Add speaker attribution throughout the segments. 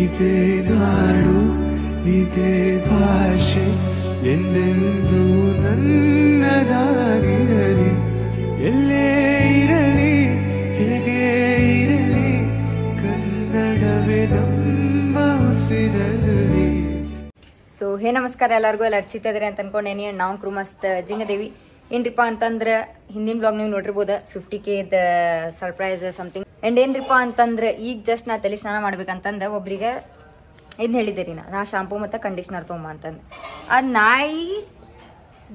Speaker 1: ಇದೇ ನಾಡು ಇದೇ ಭಾಷೆ ಎಂದೆಂದೂ ನನ್ನದಾಗಿರಲಿ. ಎಲ್ಲೇ ಇರಲಿ ಹೇಗೆ ಇರಲಿ ಕನ್ನಡವೇ ನಮ್ಮ ಉಸಿರಲ್ಲಿ.
Speaker 2: ಸೊ ಹೇ ನಮಸ್ಕಾರ ಎಲ್ಲರಿಗೂ. ಎಲ್ಲ ಅರ್ಚಿತಿದ್ರಿ ಅಂತ ಅನ್ಕೊಂಡೇನಿ. ನಾವು ಕ್ರೂ ಮಸ್ತ್ ಜಿಂಗದೇವಿ. ಏನ್ರಿಪ್ಪ ಅಂತಂದ್ರೆ ಹಿಂದಿನ ಬ್ಲಾಗ್ ನೀವು ನೋಡಿರ್ಬೋದು 50K ಸರ್ಪ್ರೈಸ್ ಸಮಥಿಂಗ್. ಆ್ಯಂಡ್ ಏನ್ರಿಪ್ಪ ಅಂತಂದ್ರೆ ಈಗ ಜಸ್ಟ್ ನಾ ತಲೆ ಸ್ನಾನ ಮಾಡ್ಬೇಕಂತಂದ್ರೆ ಒಬ್ರಿಗೆ ಏನು ಹೇಳಿದ್ದೆ ರೀ ನಾ ಶಾಂಪೂ ಮತ್ತು ಕಂಡೀಷ್ನರ್ ತೊಗೊಂಬ ಅಂತಂದು. ಅದು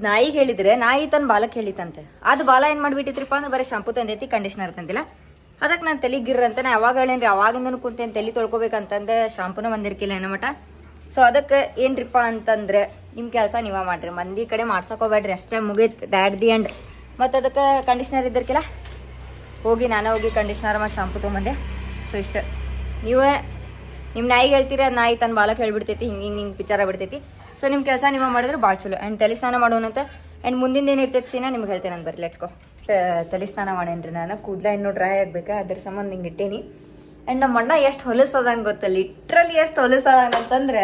Speaker 2: ನಾಯಿಗೆ ಹೇಳಿದ್ರೆ ನಾಯಿ ತನ್ನ ಬಾಲಕ್ಕೆ ಹೇಳಿತಂತೆ. ಅದು ಬಾಲ ಏನು ಮಾಡಿಬಿಟ್ಟಿತ್ರಿಪ್ಪ ಅಂದ್ರೆ ಬರೀ ಶಾಂಪೂ ತಂದೈತಿ ಕಂಡೀಷ್ನರ್ ತಂದಿಲ್ಲ. ಅದಕ್ಕೆ ನಾನು ತಲೆಗಿರ್ರಂತ ನಾ ಯಾವಾಗ ಹೇಳೇನ್ರಿ ಅವಾಗಿಂದನೂ ಕುಂತೇನು ತಲೆ ತೊಳ್ಕೊಬೇಕಂತಂದೆ ಶಾಂಪೂನ ಬಂದಿರ್ಕಿಲ್ಲ ಏನೋ ಮಟ. ಸೊ ಅದಕ್ಕೆ ಏನ್ರಿಪ್ಪ ಅಂತಂದ್ರೆ ನಿಮ್ಮ ಕೆಲಸ ನೀವ ಮಾಡ್ರಿ, ಮಂದಿ ಕಡೆ ಮಾಡ್ಸೋಕೋಬೇಡ್ರಿ, ಅಷ್ಟೇ ಮುಗೀತು ದ್ಯಾಟ್ ದಿ ಎಂಡ್. ಮತ್ತು ಅದಕ್ಕೆ ಕಂಡೀಷ್ನರ್ ಇದ್ದಿರ್ಕಿಲ್ಲ ನಾನೇ ಹೋಗಿ ಕಂಡೀಷ್ನರ್ ಮತ್ತು ಶಾಂಪೂ ತೊಗೊಂಬಂದೆ. ಸೊ ಇಷ್ಟ ನೀವೇ ನಿಮ್ಮ ನಾಯಿಗೆ ಹೇಳ್ತೀರಿ, ಅದು ನಾಯಿ ತನ್ನ ಬಾಲಕ್ಕೆ ಹೇಳ್ಬಿಡ್ತೈತಿ, ಹಿಂಗೆ ಪಿಚಾರ ಬಿಡ್ತೈತಿ. ಸೊ ನಿಮ್ಮ ಕೆಲಸ ನೀವು ಮಾಡಿದ್ರೆ ಭಾಳ ಚಲೋ. ಆ್ಯಂಡ್ ತಲೆ ಸ್ನಾನ ಮಾಡೋಣಂತ. ಆ್ಯಂಡ್ ಮುಂದಿನ ಏನು ಇರ್ತೈತಿ ಸೀನಾ ನಿಮ್ಗೆ ಹೇಳ್ತೇನೆ ನಾನು. ಬರ್ರಿ ಲೆಟ್ಸ್ ಗೋ. ತಲೆ ಸ್ನಾನ ಮಾಡೇನ್ರಿ ನಾನು. ಕೂದಲ ಇನ್ನೂ ಡ್ರೈ ಆಗ್ಬೇಕು, ಅದ್ರ ಸಂಬಂಧ ಹಿಂಗೆ ಇಟ್ಟೇನಿ. ಆ್ಯಂಡ್ ನಮ್ಮ ಅಣ್ಣ ಎಷ್ಟು ಹೊಲಸದಂಗೆ ಗೊತ್ತಾ, ಲಿಟ್ರಲಿ ಎಷ್ಟು ಹೊಲಸದಂತಂದ್ರೆ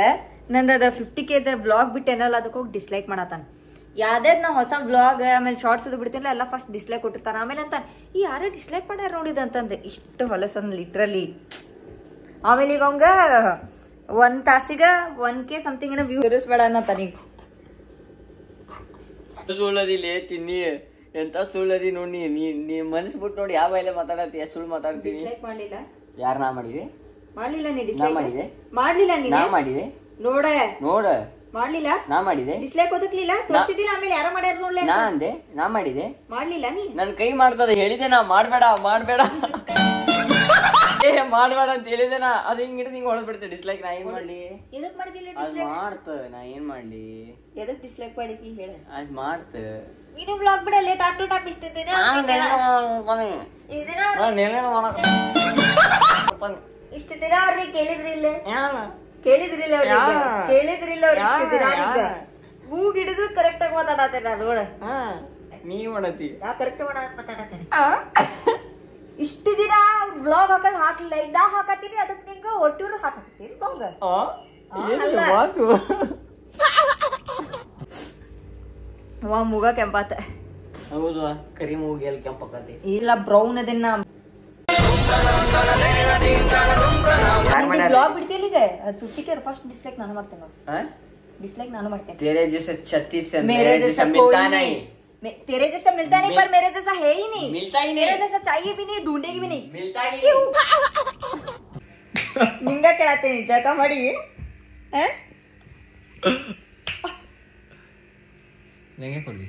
Speaker 2: ನಂದು ಅದು 50K ವ್ಲಾಗ್ ಬಿಟ್ಟೇನಲ್ಲ ಅದಕ್ಕೆ ಹೋಗಿ ಡಿಸ್ಲೈಕ್ ಮಾಡತ್ತಾನ. ಯಾವ್ದಾದ್ರು ನಾವು ಹೊಸ ವ್ಲಾಗ್ ಆಮೇಲೆ ಶಾರ್ಟ್ಸ್ ಅದು ಬಿಡ್ತೀನಲ್ಲ ಎಲ್ಲ ಫಸ್ಟ್ ಡಿಸ್ಲೈಕ್ ಕೊಟ್ಟಿರ್ತಾನೆ. ಆಮೇಲೆ ಅಂತ ಈ ಯಾರೇ ಡಿಸ್ಲೈಕ್ ಮಾಡ್ಯಾರ ನೋಡಿದಂತಂದು ಇಷ್ಟು ಹೊಲಸಂದ್ ಲಿಟ್ರಲಿ. ಆಮೇಲೆ ಈಗ ಅವಂಗ 1 ತಾಸಿಗೆ 1K ಸಮಥಿಂಗ್ ಏನೋ ವ್ಯೂ ಇರಿಸ್ಬೇಡ ಅನ್ನತಾನೀಗ.
Speaker 3: ಸುಳ್ಳದಿಲ್ಲ ಚಿನ್ನಿ, ಎಂತ ಸುಳ್ಳದಿ ನೋಡಿ. ನೀ ಮನಸ್ ಬಿಟ್ಟು ನೋಡಿ ಯಾವ ಎಲ್ಲ ಮಾತಾಡತ್ತಿ, ಎಷ್ಟು ಸುಳ್ಳು ಮಾತಾಡ್ತೀನಿ.
Speaker 2: ಡಿಸ್ಲೈಕ್ ಮಾಡ್ಲಿಲ್ಲ.
Speaker 3: ಯಾರ ನಾ ಮಾಡಿದೆ?
Speaker 2: ಮಾಡ್ಲಿಲ್ಲ ನೀ ಡಿಸ್ಲೈಕ್
Speaker 3: ಮಾಡಿದೆ.
Speaker 2: ಮಾಡ್ಲಿಲ್ಲ ನೀ.
Speaker 3: ನಾ ಮಾಡಿದೆ
Speaker 2: ನೋಡ ಮಾಡ್ಲಿಲ್ಲ.
Speaker 3: ನಾ ಮಾಡಿದೆ.
Speaker 2: ಡಿಸ್ಲೈಕ್ ಓದಕ್ಲಿಲ್ಲ, ತೋರಿಸಿದಿಲ್ಲ. ಆಮೇಲೆ ಯಾರ ಮಾಡ್ಯಾರ ನೋಡ್ಲಿ.
Speaker 3: ನಾ ಅಂದೆ ನಾ ಮಾಡಿದೆ.
Speaker 2: ಮಾಡ್ಲಿಲ್ಲ ನೀ.
Speaker 3: ನನ್ ಕೈ ಮಾಡ್ತದ ಹೇಳಿದೆ ನಾ ಮಾಡ್ಬೇಡ ಏ ಮಾಡ್ಬೇಡ ಅಂತ ಹೇಳಿದೆ ನಾ. ಅದು ಹಿಂಗ್ ಹಿಡಿದು ಹಿಂಗ್ ಹೊಡೆದ್ಬಿಡ್ತೆ ಡಿಸ್ಲೈಕ್. ನಾ ಏನ್ ಮಾಡ್ಲಿ?
Speaker 2: ಎದಕ್ ಮಾಡಿದಿಲ್ಲ
Speaker 3: ಅದ್
Speaker 2: ಡಿಸ್ಲೈಕ್?
Speaker 3: ಮಾಡ್ತ ನಾ ಏನ್ ಮಾಡ್ಲಿ?
Speaker 2: ಎದಕ್ ಡಿಸ್ಲೈಕ್ ಮಾಡಿದಿ ಹೇಳ.
Speaker 3: ಅದ್ ಮಾಡ್ತ
Speaker 2: ನೀನು ಬ್ಲಾಗ್ ಬಿಡ ಲೇಟ್ ಟಾಪ್ ಟು ಟಾಪ್ ಇಷ್ಟಿದ್ದೇನೆ. ಇಷ್ಟು ದಿನ ಅವ್ರಿಗೆ ಕೇಳಿದ್ರಿಲ್ಲ ಅವ್ರಿಗೆ ಮೂಗ್ ಹಿಡಿದ್ರು ಕರೆಕ್ಟ್ ಆಗಿ ಮಾತಾಡತ್ತೇನೆ ನಾನು. ನೋಡ
Speaker 3: ನೀ ಮಾಡತಿ
Speaker 2: ನಾ ಕರೆಕ್ಟ್ ಮಾತಾಡತ್ತೇನೆ. ಇಷ್ಟು ದಿನ ಬ್ಲಾಗ್ ಹಾಕಲಿಲ್ಲ, ಈಗ ನಾ ಹಾಕತ್ತೀನಿ. ಅದಕ್ಕೆ ನಿಂಗ ಒಟ್ಟೂರು ಹಾಕತ್ತೀನಿ ಬ್ಲಾಗ್. ಮೂಗ ಕೆಂಪಾತ.
Speaker 3: ಹೌದು, ಕರಿ ಮೂಗಿ ಎಲ್ಲಿ ಕೆಂಪಕ್ಕತಿ?
Speaker 2: ಇಲ್ಲ ಬ್ರೌನ್ ಅದನ್ನ ಬ್ಲಾಗ್ ಬಿಡ್ತೀಯಲ್ಲ ಈಗ. ಅದು 50K ಫಸ್ಟ್ ಡಿಸ್ಲೈಕ್ ನಾನು ಮಾಡ್ತೇನೆ. ಡಿಸ್ಲೈಕ್ ನಾನು ಮಾಡ್ತೇನೆ.
Speaker 3: तेरे जैसे 36 से मेरे जैसा मिलता नहीं.
Speaker 2: तेरे जैसा मिलता नहीं, पर मेरे जैसा है ही नहीं.
Speaker 3: मिलता ही नहीं.
Speaker 2: मेरे जैसा चाहिए भी नहीं, ढूंढेगी भी नहीं.
Speaker 3: मिलता ही नहीं.
Speaker 2: ನಿಂಗ ಕೇಳತ್ತೀನಿ ಜಗ ಮಾಡಿ.
Speaker 3: ನಂಗೆ ಕೊಡಿ.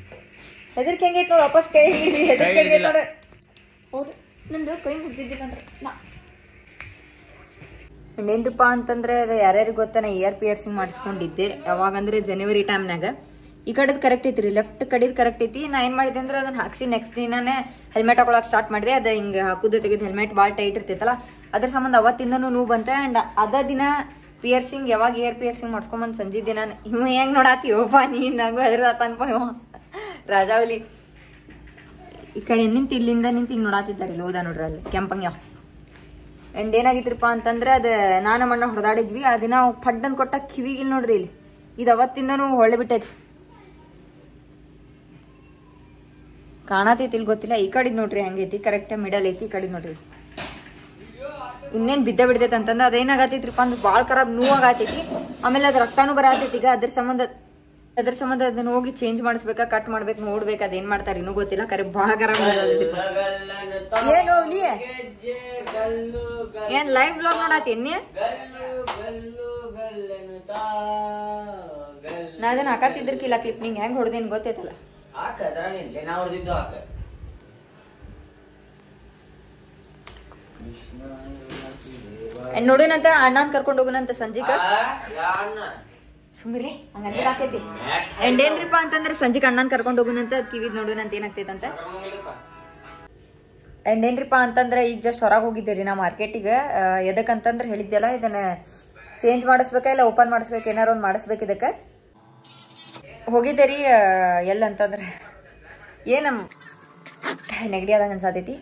Speaker 2: ಹೆದರ್ಕೆ ಹೆಂಗೈತ್ ನೋಡು, ವಾಪಸ್ ಕೈ ಹಿಡಿ. ಹೆದರ್ಕೆ ಹೆಂಗೈತ್ ನೋಡು. ಹೌದು, ನಂದು ಕೈ ಮುಗ್ದಿದ್ದೀನಂದ್ರೆ ಇನ್ನೇನ್ರಿಪ್ಪ ಅಂತಂದ್ರೆ ಅದು ಯಾರ್ಯಾರಿಗೆ ಗೊತ್ತಾನ ಇಯರ್ ಪಿಯರ್ಸಿಂಗ್ ಮಾಡಿಸ್ಕೊಂಡಿದ್ದೆ. ಯಾವಾಗಂದ್ರೆ ಜನವರಿ ಟೈಮ್ನಾಗ. ಈ ಕಡೆದು ಕರೆಕ್ಟ್ ಐತಿ ರೀ, ಲೆಫ್ಟ್ ಕಡೆದು ಕರೆಕ್ಟ್ ಐತಿ. ನಾ ಏನು ಮಾಡಿದೆ ಅಂದ್ರೆ ಅದನ್ನ ಹಾಕ್ಸಿ ನೆಕ್ಸ್ಟ್ ದಿನಾನೇ ಹೆಲ್ಮೆಟ್ ಹಾಕೊಳಕ್ಕೆ ಸ್ಟಾರ್ಟ್ ಮಾಡಿದೆ. ಅದು ಹಿಂಗೆ ಹಾಕುದು ತೆಗೆದು ಹೆಲ್ಮೆಟ್ ಭಾಳ ಟೈಟ್ ಇರ್ತೈತಲ್ಲ, ಅದ್ರ ಸಂಬಂಧ ಅವತ್ತಿಂದನೂ ನೋವು ಬಂತೆ. ಆ್ಯಂಡ್ ಅದ ದಿನ ಪಿಯರ್ಸಿಂಗ್ ಯಾವಾಗ ಇಯರ್ ಪಿಯರ್ಸಿಂಗ್ ಮಾಡ್ಸ್ಕೊಂಬಂದು ಸಂಜೆ ದಿನ ಇವ್ ಹೆಂಗೆ ನೋಡಾತೀವಪ್ಪ ನೀ ನಂಗೂ ಹೆದರ್ತಾನಪ್ಪ ಇವ ರಾಜಾವಲಿ. ಈ ಕಡೆ ನಿಂತು ಇಲ್ಲಿಂದ ನಿಂತು ಹಿಂಗೆ ನೋಡಾತಿದ್ದಾರೆ. ಇಲ್ಲಿ ಹೋದ ನೋಡ್ರಿ ಅಲ್ಲಿ ಕೆಂಪಂಗ್ಯ. ಆ್ಯಂಡ್ ಏನಾಗಿದ್ರಪ್ಪ ಅಂತಂದ್ರೆ ಅದು ನಾನು ಮಣ್ಣ ಹೊಡೆದಾಡಿದ್ವಿ. ಆ ದಿನ ಪಡ್ಡನ್ ಕೊಟ್ಟ ಕಿವಿಗಿಲ್ ನೋಡ್ರಿ ಇಲ್ಲಿ. ಇದು ಅವತ್ತಿಂದನೂ ಹೊಳೆ ಬಿಟ್ಟೈತಿ, ಕಾಣತೈತಿ ಇಲ್ಲಿ ಗೊತ್ತಿಲ್ಲ. ಈ ಕಡೆದು ನೋಡ್ರಿ ಹೆಂಗೈತಿ, ಕರೆಕ್ಟ್ ಮಿಡಲ್ ಐತಿ. ಈ ಕಡೆ ನೋಡ್ರಿ ಇನ್ನೇನು ಬಿದ್ದೈತೆ ಅಂತಂದ್ರೆ ಅದೇನಾಗತೈತ್ರಿಪ್ಪ ಅಂದ್ರೆ ಭಾಳ ಖರಾಬ್ ನೋವಾಗತೈತಿ. ಆಮೇಲೆ ಅದು ರಕ್ತಾನು ಬರತೈತಿ. ಈಗ ಅದ್ರ ಸಂಬಂಧ ಅದನ್ನ ಹೋಗಿ ಚೇಂಜ್ ಮಾಡಿಸ್ಬೇಕಾ, ಕಟ್ ಮಾಡ್ಬೇಕು, ನೋಡ್ಬೇಕು. ಅದೇನ್ ಮಾಡ್ತಾರೆ ಇನ್ನೂ ಗೊತ್ತಿಲ್ಲ. ಕರೆ ಭಾಳ ಖರಾಬ್ ಏನು ಹೋಗ್ಲಿ. ಏನ್ ಲೈವ್ ಬ್ಲಾಗ್ ನೋಡಾತೀನಿ ನಾ ಅದನ್ನ ಹಾಕತ್ತಿದ್ರಕಿಲ್ಲ ಕ್ಲಿಪ್. ನಿಂಗೆ ಹೆಂಗ್ ಹೊಡೆದೇನು ಗೊತ್ತೈತಲ್ಲ. ನೋಡಿನಂತ ಅಣ್ಣನ್ ಕರ್ಕೊಂಡು ಹೋಗುನಂತ ಸಂಜಿಕ. ಸುಮ್ರಿ ಹಂಗಂದ್ರೆ ಹಾಕೈತಿ. ಅಂಡ್ ಏನ್ರಿಪ್ಪ ಅಂತಂದ್ರೆ ಸಂಜಿಕ ಅಣ್ಣನ್ ಕರ್ಕೊಂಡು ಹೋಗುನಂತ ಕಿವಿದ್ ನೋಡುನಂತ ಏನಾಗ್ತೈತಂತ. ಅಂಡ್ ಏನ್ರಿಪ್ಪ ಅಂತಂದ್ರೆ ಈಗ ಜಸ್ಟ್ ಹೊರಗೆ ಹೋಗಿದ್ದೇರಿ ನಾ ಮಾರ್ಕೆಟಿಗೆ. ಎದಕ್ಕಂತಂದ್ರೆ ಹೇಳಿದ್ದೆಲ್ಲ ಇದನ್ನ ಚೇಂಜ್ ಮಾಡಿಸ್ಬೇಕಾ ಇಲ್ಲ ಓಪನ್ ಮಾಡಿಸ್ಬೇಕು, ಏನಾರು ಒಂದು ಮಾಡಿಸ್ಬೇಕು. ಇದಕ್ಕೆ ಹೋಗಿದ್ದೆ ರೀ. ಎಲ್ಲಂತಂದ್ರೆ ಏನು ನೆಗಡಿ ಆದಂಗೆ ಅನ್ಸಾತೈತಿ.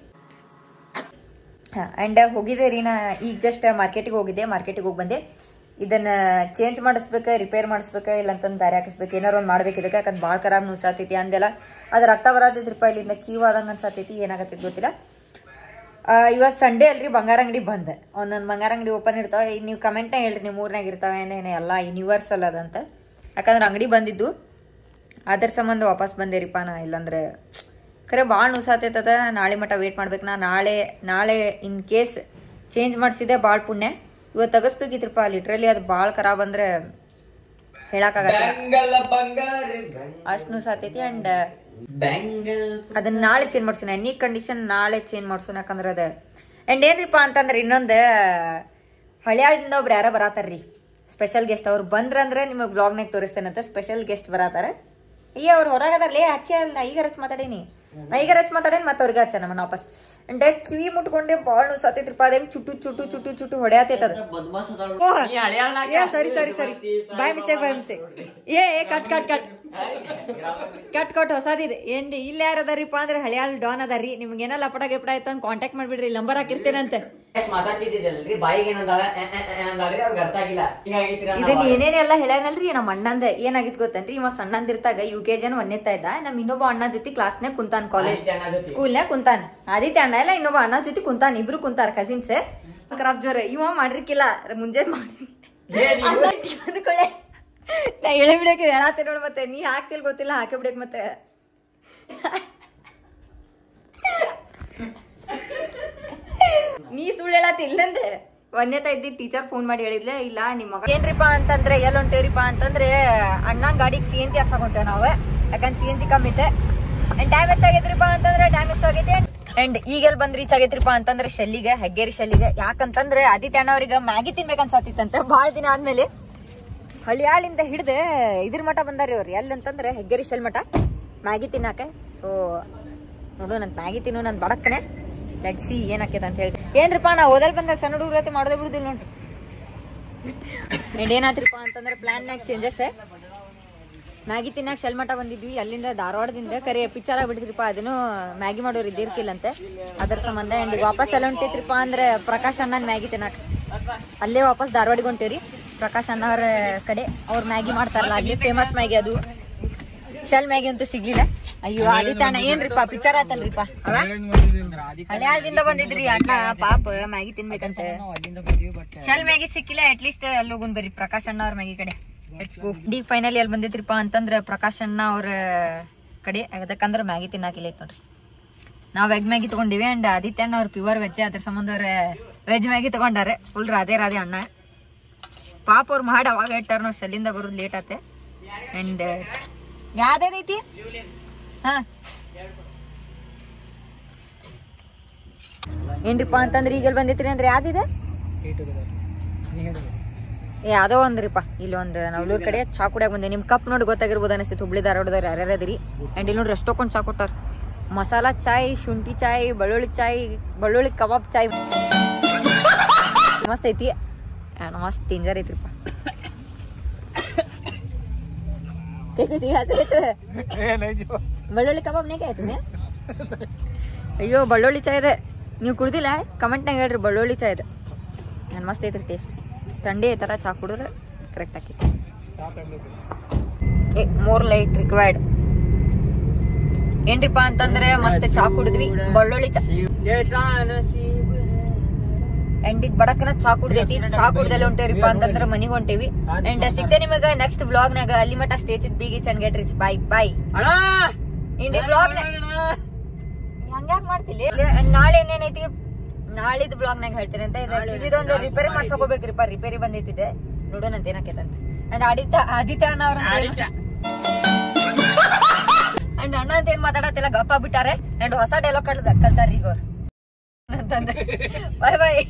Speaker 2: ಆ್ಯಂಡ್ ಹೋಗಿದ್ದೆ ರೀ ನಾ ಈಗ ಜಸ್ಟ್ ಮಾರ್ಕೆಟಿಗೆ ಹೋಗಿದ್ದೆ, ಮಾರ್ಕೆಟಿಗೆ ಹೋಗಿ ಬಂದೆ. ಇದನ್ನ ಚೇಂಜ್ ಮಾಡಿಸ್ಬೇಕ, ರಿಪೇರ್ ಮಾಡಿಸ್ಬೇಕ, ಇಲ್ಲ ಅಂತಂದು ಬೇರೆ ಹಾಕಿಸ್ಬೇಕು, ಏನಾರು ಒಂದು ಮಾಡ್ಬೇಕು ಇದಕ್ಕೆ. ಯಾಕಂದ್ರೆ ಭಾಳ ಖರಾಬ್ ನುಸಾತೈತಿ ಅಂದೆಲ್ಲ. ಅದು ರಕ್ತ ಬರತೈತ್ರಿಪ್ಪ, ಇಲ್ಲಿಂದ ಕೀವ್ ಆದಂಗೆ ಅನ್ಸಾತೈತಿ, ಏನಾಗತ್ತೈತಿ ಗೊತ್ತಿಲ್ಲ. ಇವತ್ತು ಸಂಡೇ ಅಲ್ರಿ, ಬಂಗಾರ ಅಂಗಡಿ ಬಂದ್. ಒಂದೊಂದು ಬಂಗಾರ ಅಂಗಡಿ ಓಪನ್ ಇರ್ತಾವೆ. ನೀವು ಕಮೆಂಟ್ನಾಗ ಹೇಳ್ರಿ ನಿಮ್ಮ ಊರ್ನಾಗ ಇರ್ತಾವೆ ಏನೇನು, ಎಲ್ಲ ಯೂನಿವರ್ಸಲ್ ಅದಂತ. ಯಾಕಂದ್ರೆ ಅಂಗಡಿ ಬಂದಿದ್ದು ಅದ್ರ ಸಂಬಂಧ ವಾಪಸ್ ಬಂದೇರಿಪ್ಪ ನಾ. ಇಲ್ಲಾಂದ್ರೆ ಖರೆ ಭಾಳ ನುಸಾತೈತದ. ನಾಳೆ ಮಟ್ಟ ವೇಟ್ ಮಾಡ್ಬೇಕು ನಾ. ನಾಳೆ ಇನ್ ಕೇಸ್ ಚೇಂಜ್ ಮಾಡಿಸಿದೆ ಭಾಳ ಪುಣ್ಯ. ಇವತ್ತು ತೆಗಸ್ಬೇಕಿತ್ರಪ್ಪ, ಲಿಟ್ರಲಿ ಅದು ಭಾಳ ಖರಾಬ್ ಅಂದ್ರೆ ಹೇಳಕ್ಕಾಗಲ್ಲ, ಅಷ್ಟು ನುಸಾತೈತಿ. ಅಂಡ್ ಅದನ್ನ ನಾಳೆ ಚೇಂಜ್ ಮಾಡ್ಸೋಣ, ಎನಿ ಕಂಡೀಷನ್ ನಾಳೆ ಚೇಂಜ್ ಮಾಡ್ಸೋಣ. ಯಾಕಂದ್ರೆ ಅದ ಅಂಡ್ ಏನ್ರಿಪ್ಪ ಅಂತಂದ್ರೆ ಇನ್ನೊಂದು ಹಳ್ಯಾಳದಿಂದ ಒಬ್ರು ಯಾರ ಬರತಾರ್ರಿ, ಸ್ಪೆಷಲ್ ಗೆಸ್ಟ್. ಅವ್ರು ಬಂದ್ರಂದ್ರೆ ನಿಮಗೆ ಬ್ಲಾಗ್ನಾಗ ತೋರಿಸ್ತೇನಂತ. Special guest ಬರತಾರ. ಅವ್ರು ಹೊರಗದಾರ್ಲೇ, ಹಚ್ಚಿ ಅಲ್ಲ, ಈಗ ರಚ್ ಮಾತಾಡೀನಿ, ಮತ್ತೆ ಅವ್ರಿಗೆ ಹಚ್ಚ ನಮ್ಮ ವಾಪಸ್. ಅಂಡ್ ಕಿವಿ ಮುಟ್ಕೊಂಡೆ ಭಾಳ ನುಸಾತೈತ್ರಿಪ್ಪ. ಅದೇಂಗ್ ಚುಟ್ಟು ಹೊಡೆಯತೈತದ. ಸರಿ ಬಾಯ್ ಮಿಸ್ಟೇಕ್. ಕಟ್ ಹೊಸದಿದೆ ಏನ್ರಿ. ಇಲ್ಲಿ ಯಾರು ಅದಾರಿಪ್ಪ ಅಂದ್ರೆ ಹಳ್ಯಾಳ್ ಡಾನ್ ಅದಾರಿ. ನಿಮ್ಗೆ ಏನೋ ಲಪಟ ಗಿಪಟ ಆಯ್ತು ಅಂತ ಕಾಂಟ್ಯಾಕ್ಟ್ ಮಾಡ್ಬಿಡ್ರಿ, ನಂಬರ್ ಹಾಕಿರ್ತೇನಂತೆ. ಇದನ್ನ ಏನೇನೆಲ್ಲ ಹೇಳ್ಯಾನಲ್ರಿ ನಮ್ಮ ಅಣ್ಣಂದ. ಏನಾಗಿತ್ ಗೊತ್ತೇನ್ರಿ, ಇವ ಸಣ್ಣಂದಿರ್ತಾಗ UKG ಒಂದೇತಾ ಇದ್ದ. ನಮ್ ಇನ್ನೊಬ್ಬ ಅಣ್ಣ ಜೊತೆ ಕ್ಲಾಸ್ನಾಗ ಕುಂತಾನ, ಕಾಲೇಜ್ ಸ್ಕೂಲ್ನಾಗ ಕುಂತಾನ. ಆದಿತ್ಯ ಅಣ್ಣ ಇಲ್ಲ, ಇನ್ನೊಬ್ಬ ಅಣ್ಣ ಜೊತೆ ಕುಂತಾನ, ಇಬ್ರು ಕುಂತಾರ ಕಸಿನ್ಸ್. ಖರಾಬ್ ಜೋರ ಇವ ಮಾಡ್ರಿಕಿಲ್ಲ, ಮುಂಜಾನೆ ಮಾಡಿ ನಾ ಹೇಳಿ ಬಿಡಕ್ಕೆ ಹೇಳತ್ತೆ ನೋಡ್. ಮತ್ತೆ ನೀ ಹಾಕ್ತಿಲ್ ಗೊತ್ತಿಲ್ಲ, ಹಾಕಿ ಬಿಡಕ್ ಮತ್ತೆ. ನೀ ಸುಳ್ಳು ಹೇಳತ್ತಿ ಇಲ್ಲಂದೆ. ಒಂದೇತ ಇದ್ದಿ ಟೀಚರ್ ಫೋನ್ ಮಾಡಿ ಹೇಳಿದ್ಲೆ, ಇಲ್ಲ ನಿಮ್ಮ ಮಗ ಏನ್ರಿಪಾ ಅಂತಂದ್ರೆ ಎಲ್ಲಿ ಹೊಂಟೇವ್ರಿಪ ಅಂತಂದ್ರೆ ಅಣ್ಣಂಗ್ ಗಾಡಿಗೆ CNG ಹಾಕ್ಸಕ್ ಹೊಂಟೇವ್ ನಾವ್. ಯಾಕಂದ್ರೆ CNG ಕಮ್ಮಿ ಐತೆ. ಅಂಡ್ ಟೈಮ್ ಎಷ್ಟಾಗೈತ್ರಿಪಾ ಅಂತಂದ್ರೆ ಟೈಮ್ ಎಷ್ಟಾಗೈತಿ. ಅಂಡ್ ಈಗೆಲ್ ಬಂದ್ ರೀಚ್ ಆಗೈತ್ರಿಪ ಅಂತಂದ್ರೆ ಶೆಲ್ಲಿಗೆ, ಹೆಗ್ಗೇರಿ ಶೆಲ್ಲಿಗೆ. ಯಾಕಂತಂದ್ರೆ ಆದಿತ್ಯ ಅಣ್ಣ ಅವ್ರಿಗೆ ಮ್ಯಾಗಿ ತಿನ್ಬೇಕನ್ಸತ್ತಿತ್ತಂತೆ ಭಾಳ ದಿನ ಆದ್ಮೇಲೆ. ಹಳ್ಯಾಳಿಂದ ಹಿಡ್ದೆ ಇದ್ರ ಮಠ ಬಂದಾರಿ ಅವ್ರು. ಎಲ್ಲಿ ಅಂತಂದ್ರೆ ಹೆಗ್ಗೇರಿ ಶೆಲ್ ಮಠ ಮ್ಯಾಗಿ ತಿನ್ನಾಕೆ. ಸೊ ನೋಡು, ನನ್ ಮ್ಯಾಗಿ ತಿನ್ನು, ನನ್ ಬಡಕ್ಕನೆ ಲಡ್ಸಿ ಏನಾಕೈತೆ ಅಂತ ಹೇಳ್ತೀನಿ. ಏನ್ರಿಪ್ಪ ನಾ ಓದಲ್ ಬಂದಾಗ ಸಣ್ಣ ಹುಡುಗ್ರತೆ ಮಾಡೋದೇ ಬಿಡುದಿಲ್ಲ ನೋಡ್ರಿ. ಅಂಡ್ ಏನಾತ್ರಿಪ್ಪ ಅಂತಂದ್ರೆ ಪ್ಲಾನ್ನಾಗ ಚೇಂಜಸ್. ಮ್ಯಾಗಿ ತಿನ್ನಾಕ ಶೆಲ್ ಮಠ ಬಂದಿದ್ವಿ, ಅಲ್ಲಿಂದ ಧಾರವಾಡದಿಂದ. ಕರೆ ಪಿಕ್ಚರ್ ಆಗ್ಬಿಟ್ಟಿದ್ರಿಪ್ಪ, ಅದನ್ನು ಮ್ಯಾಗಿ ಮಾಡೋರು ಇದ್ದಿರ್ಕಿಲ್ಲಂತೆ, ಅದ್ರ ಸಂಬಂಧ. ಅಂಡ್ ವಾಪಸ್ ಎಲ್ಲ ಹೊಂಟೈತ್ರಿಪ್ಪ ಅಂದ್ರೆ ಪ್ರಕಾಶ್ ಅಣ್ಣನ ಮ್ಯಾಗಿ ತಿನ್ನಾಕ ಅಲ್ಲೇ ವಾಪಸ್ ಧಾರವಾಡಿಗೆ ಹೊಂಟೇವ್ರಿ. ಪ್ರಕಾಶ್ ಅಣ್ಣ ಅವ್ರ ಕಡೆ ಅವ್ರು ಮ್ಯಾಗಿ ಮಾಡ್ತಾರಲ್ಲ, ಅಲ್ಲಿ ಫೇಮಸ್ ಮ್ಯಾಗಿ ಅದು. ಶೆಲ್ ಮ್ಯಾಗಿ ಅಂತೂ ಸಿಗ್ಲಿಲ್ಲ. ಅಯ್ಯೋ ಆದಿತ್ಯ ಅಣ್ಣ ಏನ್ರಿಪ್ಪ ಪಿಕ್ಚರ್ ಆತಲ್ರಿಪ್ಪ. ಹಳ್ಯಾಳದಿಂದ ಬಂದಿದ್ರಿ ಅಣ್ಣ ಪಾಪ ಮ್ಯಾಗಿ ತಿನ್ಬೇಕಂತ. ಶೆಲ್ ಮ್ಯಾಗಿ ಸಿಕ್ಕಿಲ್ಲ, ಅಟ್ಲೀಸ್ಟ್ ಅಲ್ಲಿ ಹೋಗುನ್ ಬರ್ರಿ ಪ್ರಕಾಶ್ ಅಣ್ಣ ಅವ್ರ ಮ್ಯಾಗಿ ಕಡೆ. ಈಗ ಫೈನಲಿ ಅಲ್ಲಿ ಬಂದಿದ್ರಿಪ್ಪ ಅಂತಂದ್ರೆ ಪ್ರಕಾಶ್ ಅಣ್ಣ ಅವ್ರ ಕಡೆ. ಅದಕ್ಕಂದ್ರೆ ಮ್ಯಾಗಿ ತಿನ್ನಾಕಿಲ್ಲ ಐತ್ ನೋಡ್ರಿ. ನಾವ್ ವೆಜ್ ಮ್ಯಾಗಿ ತಗೊಂಡಿವಿ. ಅಂಡ್ ಆದಿತ್ಯ ಅಣ್ಣ ಅವ್ರ ಪ್ಯೂರ್ ವೆಜ್, ಅದ್ರ ಸಂಬಂಧ ಅವ್ರ ವೆಜ್ ಮ್ಯಾಗಿ ತಗೊಂಡಾರೆ. ಫುಲ್ ರಾಧೆ ಅಣ್ಣ ಪಾಪ ಅವ್ರು ಮಾಡಿ ಅವಾಗ ಇಟ್ಟಾರ. ನಾವು ಶೆಲ್ಲಿಂದ ಬರೋದು ಲೇಟ್ ಆತೆ. ಅಂಡ್ ಯಾವ್ದೇನೈತಿ ಹಾ ಏನ್ರಿಪ್ಪ ಅಂತಂದ್ರೆ ಈಗಲ್ಲಿ ಬಂದೈತ್ರಿ ಅಂದ್ರೆ ಯಾವ್ದಿದೆ ಯಾವ್ದೋ ಒಂದ್ರಿಪ್ಪ. ಇಲ್ಲಿ ಒಂದು ನವಲೂರ್ ಕಡೆ ಚಾ ಕುಡಿಯಾಕ ಬಂದೆ. ನಿಮ್ ಕಪ್ ನೋಡಿ ಗೊತ್ತಾಗಿರ್ಬೋದು ಅನಿಸ್ತೈತಿ, ಹುಬ್ಳಿ ಧಾರವಾಡದವ್ರು ಯಾರ್ಯಾರ ಅದಿರಿ. ಅಂಡ್ ಇಲ್ಲಿ ನೋಡ್ರಿ ಎಷ್ಟೊಂದು ಚಾ ಕೊಟ್ಟಾರ. ಮಸಾಲಾ ಚಾಯ್, ಶುಂಠಿ ಚಾಯ್, ಬೆಳ್ಳುಳ್ಳಿ ಕಬಾಬ್ ಚಾಯ್ ಮಸ್ತ್ ಐತಿ. ಮಸ್ತ್ ತಿಂಜರ್ ಐತ್ರಿಪ್ಪ. ಬೆಳ್ಳುಳ್ಳಿ ಕಬಾಬ್ ನೇಕೆ ಆಯ್ತು. ಅಯ್ಯೋ ಬೆಳ್ಳುಳ್ಳಿ ಚಾಯ್ ಇದೆ, ನೀವು ಕುಡ್ದಿಲ್ಲ ಕಮೆಂಟ್ನಾಗ ಹೇಳ್ರಿ. ಬೆಳ್ಳುಳ್ಳಿ ಚಾಯ್ ಇದೆ, ನಾನು ಮಸ್ತ್ ಐತ್ರಿ ಟೇಸ್ಟ್. ಥಂಡಿ ಐತಲ್ಲ ಚಾ ಕುಡಿದ್ರೆ ಕರೆಕ್ಟ್ ಆಕೈತಿ. More light required. ಏನ್ರಿಪ್ಪ ಅಂತಂದ್ರೆ ಮಸ್ತ್ ಚಾ ಕುಡಿದ್ವಿ, ಬೆಳ್ಳುಳ್ಳಿ ಚಾ. ಅಂಡ್ ಈಗ ಬಡಕನ ಚಾ ಕುಡ್ದೈತಿ. ಚಾ ಕುಡ್ದೆಲ್ಲ ಹೊಂಟೇವ್ರಿಪ್ಪ ಅಂತಂದ್ರೆ ಮನಿಗ್ ಹೊಂಟೇವಿ. ಅಂಡ್ ಸಿಗ್ತೇ ನಿಮಗ ನೆಕ್ಸ್ಟ್ ಬ್ಲಾಗ್ ನಾಗ. ಅಲ್ಲಿ ಮಟ್ಟ ಸ್ಟೇಜ್ ಬಿ ಗೀಚ್ ಅಂಡ್ ಗೆಟ್ ರಿಚ್. ಬಾಯ್ ಇಂಡಿ ಬ್ಲಾಗ್ ಹಂಗ್ಯಾಕ್ ಮಾಡ್ತಿಲ್ಲ. ನಾಳೆ ಏನೇನೈತಿ ನಾಳಿದ್ ಬ್ಲಾಗ್ ನಾಗ ಹೇಳ್ತೇನೆ ಅಂತ. ಇದೊಂದು ರಿಪೇರಿ ಮಾಡ್ಸಕೋಬೇಕ್ರಿಪ್ಪ, ರಿಪೇರಿ ಬಂದೈತಿದೆ, ನೋಡೋಣ ಅಂತ ಏನಾಕೈತಂತ. ಅಂಡ್ ಆದಿತ್ಯ ಅಣ್ಣ ಅವ್ರ ಅಂಡ್ ಅಣ್ಣ ಅಂತ ಏನ್ ಮಾತಾಡತ್ತೆಲ್ಲ ಗಪ್ಪ ಬಿಟ್ಟಾರೆ. ಅಂಡ್ ಹೊಸ ಡೈಲಾಗ್ ಕಲ್ತಾರ ಈಗ ಅವ್ರು ಅಂತಂದ್ರೆ. ಬಾಯ್